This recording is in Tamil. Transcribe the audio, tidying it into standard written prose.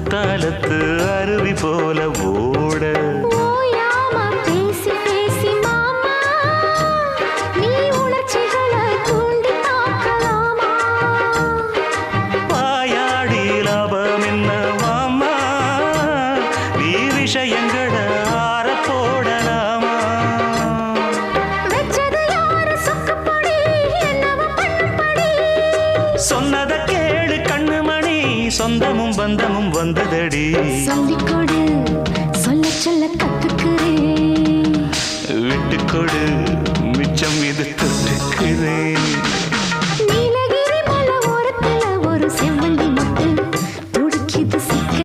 குத்தாலத்து அருவி போல ஓட ஓயாம பேசி பேசி மாமா நீ உணர்ச்சிகளை தூண்டி பார்க்கலாமா வாயாடி லாபம் என்ன மாமா நீ விஷயங்களை ஆற போடலாமா வெச்சது யாரு சொக்குப்படி என்னவ பண்ணும்படி சொன்னத கேளு கண்ணுமணி சொந்தமும் பந்தமும் வந்ததடி சொல்லிக் கொடு சொல்ல சொல்ல கத்துக்கிறேன் விட்டுக்கொடு மிச்சம் இது தொட்டுக்கிறேன்